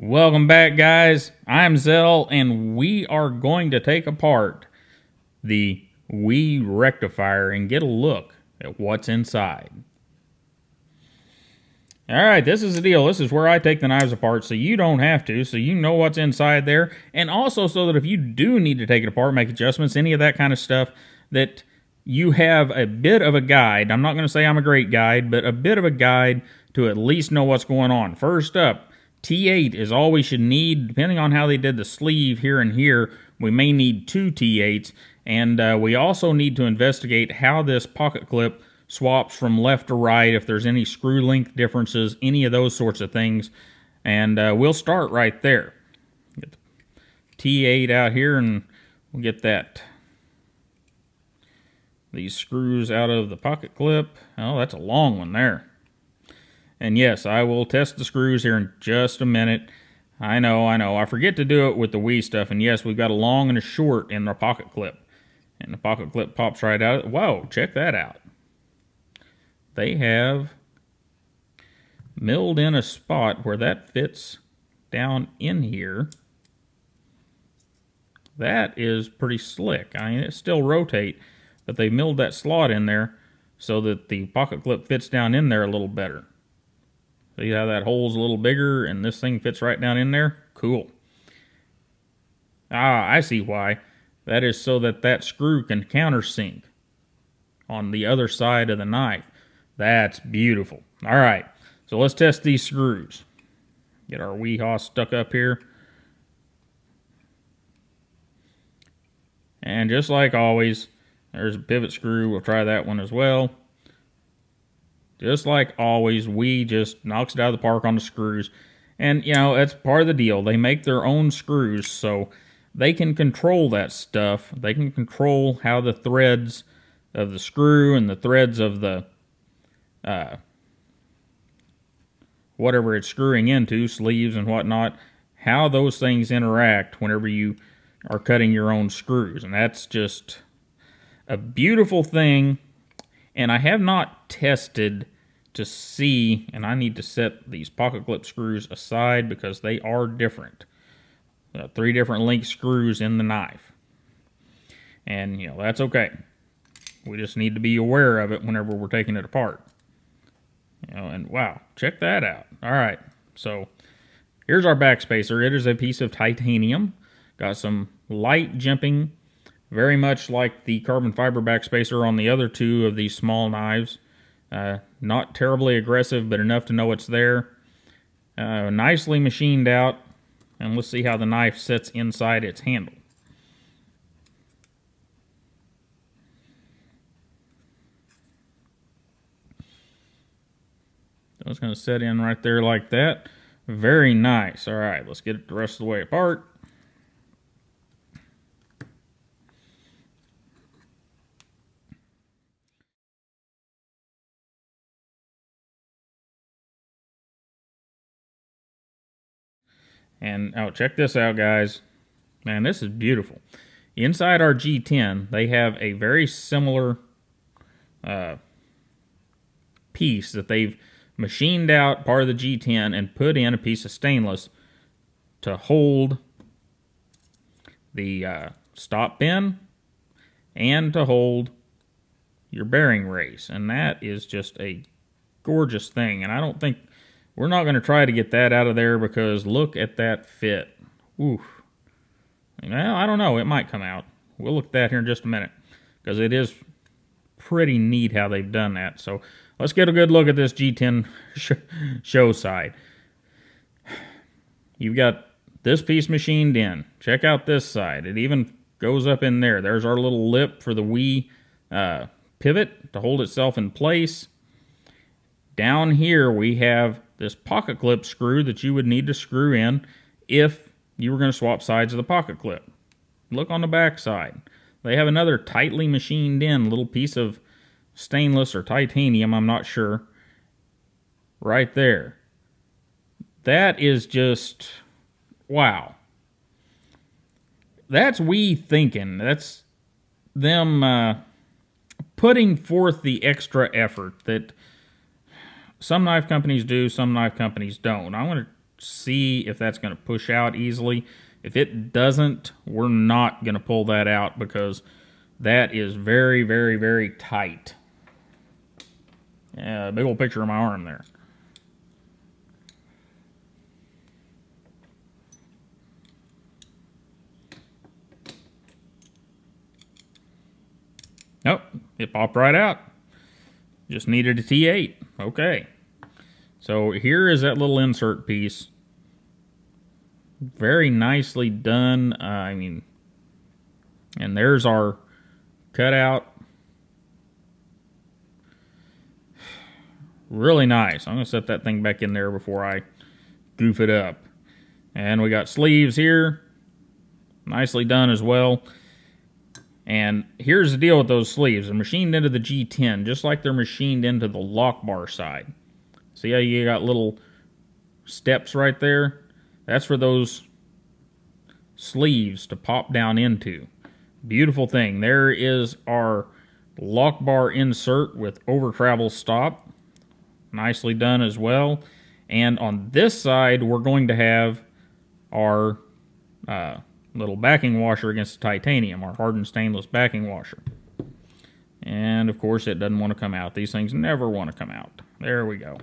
Welcome back, guys. I'm Zell, and we are going to take apart the Rectifier and get a look at what's inside. Alright, this is the deal. This is where I take the knives apart so you don't have to, so you know what's inside there, and also so that if you do need to take it apart, make adjustments, any of that kind of stuff, that you have a bit of a guide. I'm not going to say I'm a great guide, but a bit of a guide to at least know what's going on. First up, T8 is all we should need. Depending on how they did the sleeve here and here, we may need 2 T8s, and we also need to investigate how this pocket clip swaps from left to right, if there's any screw length differences, any of those sorts of things, and we'll start right there. Get the T8 out here, and we'll get these screws out of the pocket clip. Oh, that's a long one there. And yes, I will test the screws here in just a minute. I know. I forget to do it with the Wii stuff. And yes, we've got a long and a short in the pocket clip. And the pocket clip pops right out. Whoa, check that out. They have milled in a spot where that fits down in here. That is pretty slick. I mean, it still rotate, but they milled that slot in there so that the pocket clip fits down in there a little better. See how that hole's a little bigger and this thing fits right down in there? Cool. Ah, I see why. That is so that that screw can countersink on the other side of the knife. That's beautiful. All right, so let's test these screws. Get our wee hoss stuck up here. And just like always, there's a pivot screw. We'll try that one as well. Just like always, we just knocks it out of the park on the screws. And, you know, that's part of the deal. They make their own screws, so they can control that stuff. They can control how the threads of the screw and the threads of the whatever it's screwing into, sleeves and whatnot, how those things interact whenever you are cutting your own screws. And that's just a beautiful thing. And I have not tested to see, and I need to set these pocket clip screws aside because they are different. 3 different length screws in the knife. And, you know, that's okay. We just need to be aware of it whenever we're taking it apart. You know, and wow, check that out. All right, so here's our backspacer. It is a piece of titanium. Got some light jimping, very much like the carbon fiber backspacer on the other 2 of these small knives. Not terribly aggressive, but enough to know it's there. Nicely machined out, and let's see how the knife sits inside its handle. So it's going to set in right there like that. Very nice. All right, let's get it the rest of the way apart. And, oh, check this out, guys. Man, this is beautiful. Inside our G10, they have a very similar piece that they've machined out, part of the G10, and put in a piece of stainless to hold the stop pin and to hold your bearing race. And that is just a gorgeous thing. And I don't think... We're not going to try to get that out of there because look at that fit. Oof. Well, I don't know. It might come out. We'll look at that here in just a minute because it is pretty neat how they've done that. So let's get a good look at this G10 show side. You've got this piece machined in. Check out this side. It even goes up in there. There's our little lip for the Wii pivot to hold itself in place. Down here we have this pocket clip screw that you would need to screw in if you were going to swap sides of the pocket clip. Look on the back side. They have another tightly machined in little piece of stainless or titanium, I'm not sure, right there. That is just, wow. That's we thinking. That's them putting forth the extra effort that some knife companies do, some knife companies don't. I want to see if that's going to push out easily. If it doesn't, we're not going to pull that out because that is very, very, very tight. Yeah, big old picture of my arm there. Nope, it popped right out. Just needed a T8. Okay. So here is that little insert piece. Very nicely done. I mean, and there's our cutout. Really nice. I'm going to set that thing back in there before I goof it up. And we got sleeves here. Nicely done as well. And here's the deal with those sleeves. They're machined into the G10, just like they're machined into the lock bar side. See how you got little steps right there? That's for those sleeves to pop down into. Beautiful thing. There is our lock bar insert with over travel stop. Nicely done as well. And on this side, we're going to have our little backing washer against the titanium, our hardened stainless backing washer. And of course it doesn't want to come out. These things never want to come out. There we go.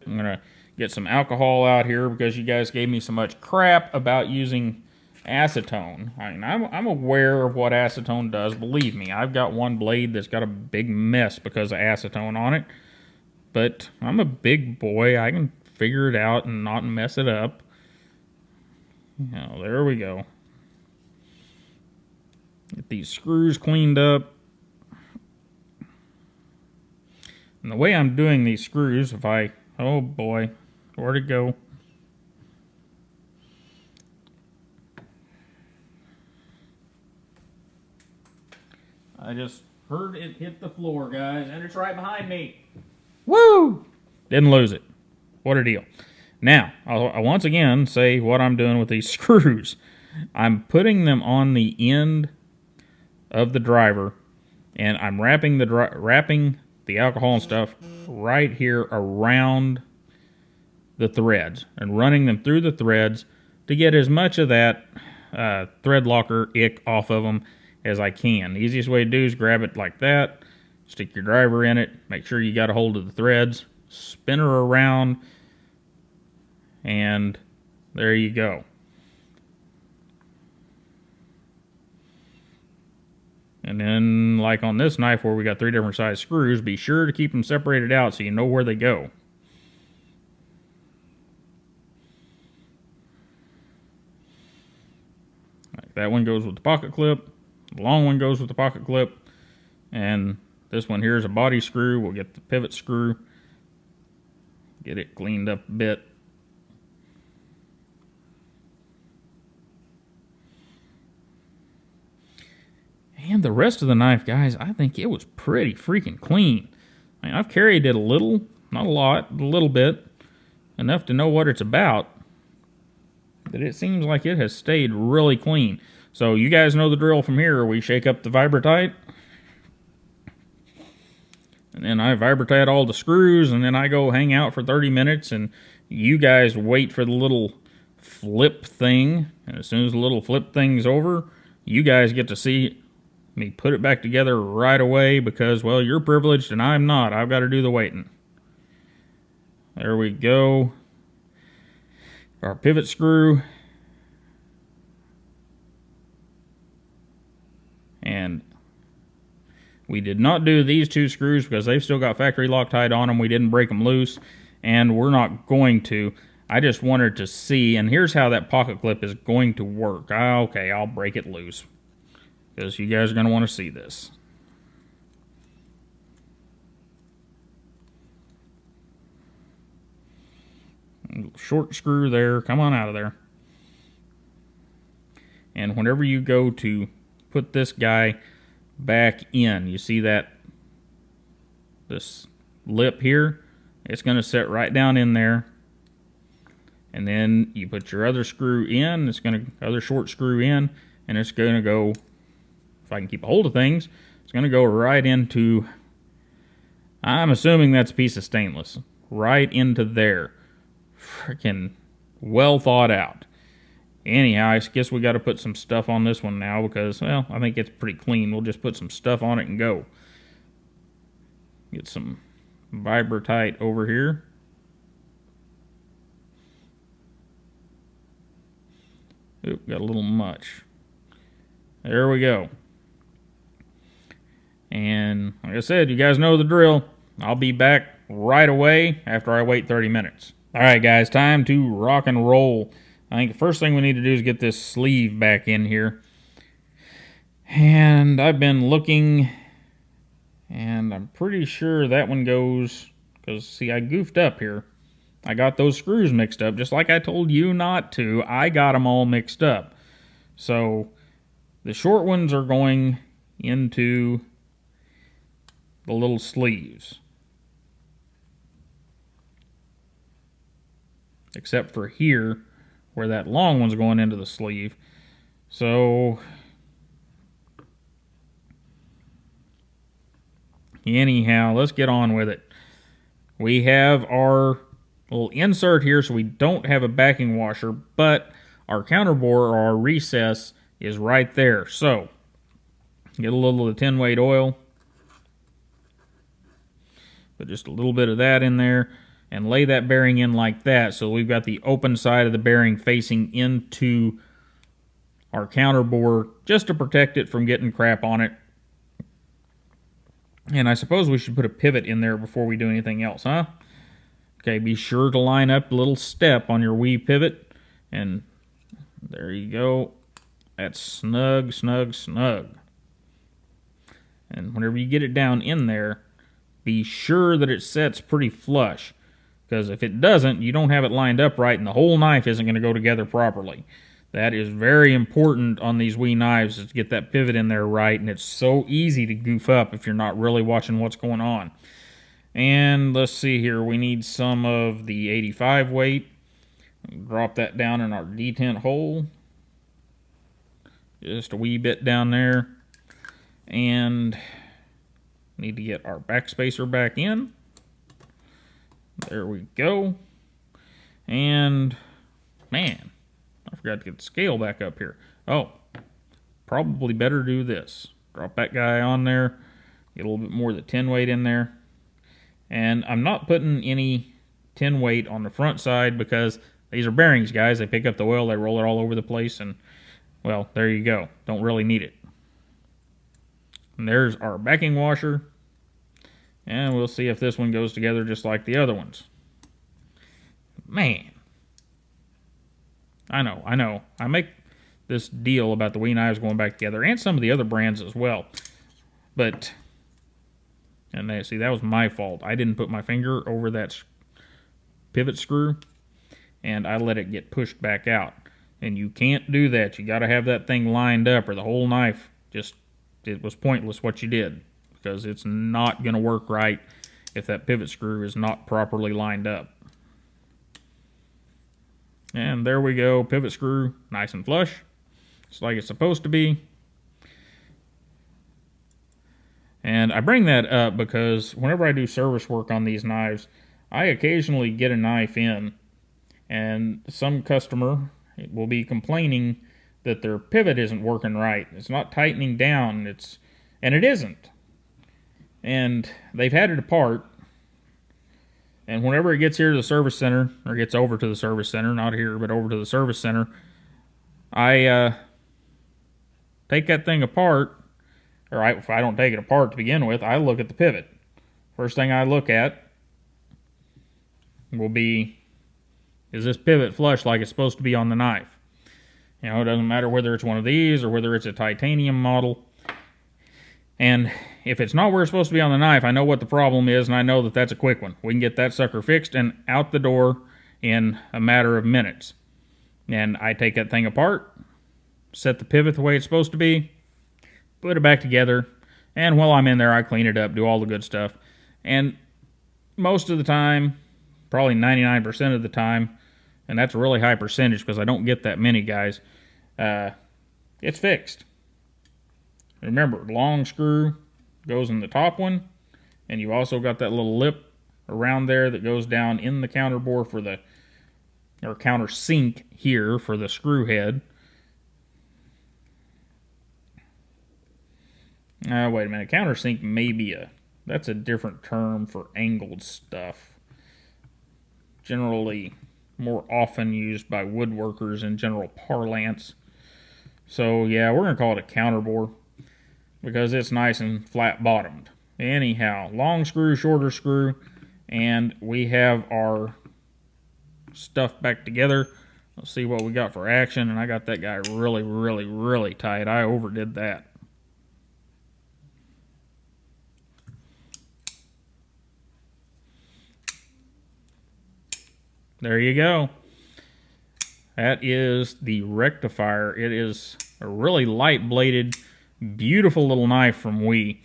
I'm going to get some alcohol out here because you guys gave me so much crap about using acetone. I mean, I'm aware of what acetone does. Believe me, I've got one blade that's got a big mess because of acetone on it. But I'm a big boy. I can figure it out and not mess it up. Now, there we go. Get these screws cleaned up. And the way I'm doing these screws, if I... Oh boy, where'd it go? I just heard it hit the floor, guys, and it's right behind me. Woo! Didn't lose it. What a deal. Now, I'll once again say what I'm doing with these screws. I'm putting them on the end of the driver, and I'm wrapping the alcohol and stuff right here around the threads and running them through the threads to get as much of that thread locker ick off of them as I can. The easiest way to do is grab it like that, stick your driver in it, make sure you got a hold of the threads, spin her around, and there you go. And then, like on this knife where we got 3 different size screws, be sure to keep them separated out so you know where they go. Like that one goes with the pocket clip, the long one goes with the pocket clip, and this one here is a body screw. We'll get the pivot screw, get it cleaned up a bit. And the rest of the knife, guys, I think it was pretty freaking clean. I mean, I've carried it a little, not a lot, a little bit, enough to know what it's about. But it seems like it has stayed really clean. So you guys know the drill from here. We shake up the Vibratite. And then I Vibratite all the screws, and then I go hang out for 30 minutes, and you guys wait for the little flip thing. And as soon as the little flip thing's over, you guys get to see me put it back together right away because, well, you're privileged and I'm not. I've got to do the waiting. There we go. Our pivot screw. And we did not do these 2 screws because they've still got factory Loctite on them. We didn't break them loose, and we're not going to. I just wanted to see, and here's how that pocket clip is going to work. Okay, I'll break it loose because you guys are going to want to see this. Short screw there. Come on out of there. And whenever you go to put this guy back in, you see that this lip here, it's going to set right down in there. And then you put your other screw in, it's going to other short screw in, and it's going to go, if I can keep a hold of things, it's going to go right into, I'm assuming that's a piece of stainless, right into there freaking well thought out. Anyhow, I guess we got to put some stuff on this one now because, well, I think it's pretty clean. We'll just put some stuff on it and go. Get some Vibratite over here. Oop, got a little much. There we go. And like I said, you guys know the drill. I'll be back right away after I wait 30 minutes. Alright guys, time to rock and roll. I think the first thing we need to do is get this sleeve back in here. And I've been looking, and I'm pretty sure that one goes, because see, I goofed up here. I got those screws mixed up, just like I told you not to. I got them all mixed up. So the short ones are going into the little sleeves. Except for here, where that long one's going into the sleeve. So anyhow, let's get on with it. We have our little insert here, so we don't have a backing washer, but our counterbore or our recess is right there. So get a little of the 10 weight oil, put just a little bit of that in there, and lay that bearing in like that, so we've got the open side of the bearing facing into our counterbore just to protect it from getting crap on it. And I suppose we should put a pivot in there before we do anything else, huh? Okay, be sure to line up a little step on your weave pivot, and there you go. That's snug, snug, snug. And whenever you get it down in there, be sure that it sets pretty flush. Because if it doesn't, you don't have it lined up right, and the whole knife isn't going to go together properly. That is very important on these wee knives, is to get that pivot in there right, and it's so easy to goof up if you're not really watching what's going on. And let's see here, we need some of the 85 weight. Drop that down in our detent hole. Just a wee bit down there. And need to get our backspacer back in. There we go. And, man, I forgot to get the scale back up here. Oh, probably better do this. Drop that guy on there. Get a little bit more of the 10 weight in there. And I'm not putting any 10 weight on the front side because these are bearings, guys. They pick up the oil, they roll it all over the place, and, well, there you go. Don't really need it. And there's our backing washer. And we'll see if this one goes together just like the other ones. Man. I know. I make this deal about the wee knives going back together, and some of the other brands as well. But, and see, that was my fault. I didn't put my finger over that pivot screw, and I let it get pushed back out. And you can't do that. You got to have that thing lined up, or the whole knife just, it was pointless what you did. Because it's not going to work right if that pivot screw is not properly lined up. And there we go, pivot screw, nice and flush. Just like it's supposed to be. And I bring that up because whenever I do service work on these knives, I occasionally get a knife in, and some customer will be complaining that their pivot isn't working right. It's not tightening down, and it isn't. And they've had it apart, and whenever it gets here to the service center, or gets over to the service center, not here, but over to the service center, I take that thing apart, or if I don't take it apart to begin with, I look at the pivot. First thing I look at will be, is this pivot flush like it's supposed to be on the knife? You know, it doesn't matter whether it's one of these or whether it's a titanium model. And if it's not where it's supposed to be on the knife, I know what the problem is, and I know that that's a quick one. We can get that sucker fixed and out the door in a matter of minutes. And I take that thing apart, set the pivot the way it's supposed to be, put it back together, and while I'm in there, I clean it up, do all the good stuff. And most of the time, probably 99% of the time, and that's a really high percentage because I don't get that many guys, it's fixed. Remember, long screw goes in the top one, and you also got that little lip around there that goes down in the counterbore for the or countersink here for the screw head. Wait a minute. Countersink may be that's a different term for angled stuff. Generally more often used by woodworkers in general parlance. So yeah, we're going to call it a counterbore because it's nice and flat bottomed. Anyhow, long screw, shorter screw, and we have our stuff back together. Let's see what we got for action, and I got that guy really, really, really tight. I overdid that. There you go. That is the Rectifier. It is a really light-bladed, beautiful little knife from WE.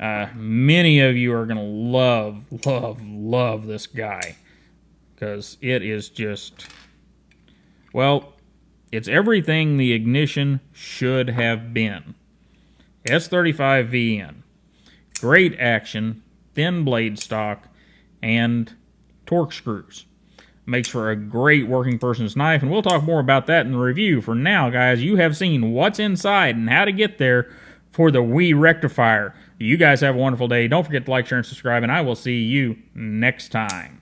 Many of you are going to love this guy because it is just, well, it's everything the Ignition should have been. S35VN. Great action, thin blade stock, and torque screws. Makes for a great working person's knife, and we'll talk more about that in the review. For now, guys, you have seen what's inside and how to get there for the WE Rectifier. You guys have a wonderful day. Don't forget to like, share, and subscribe, and I will see you next time.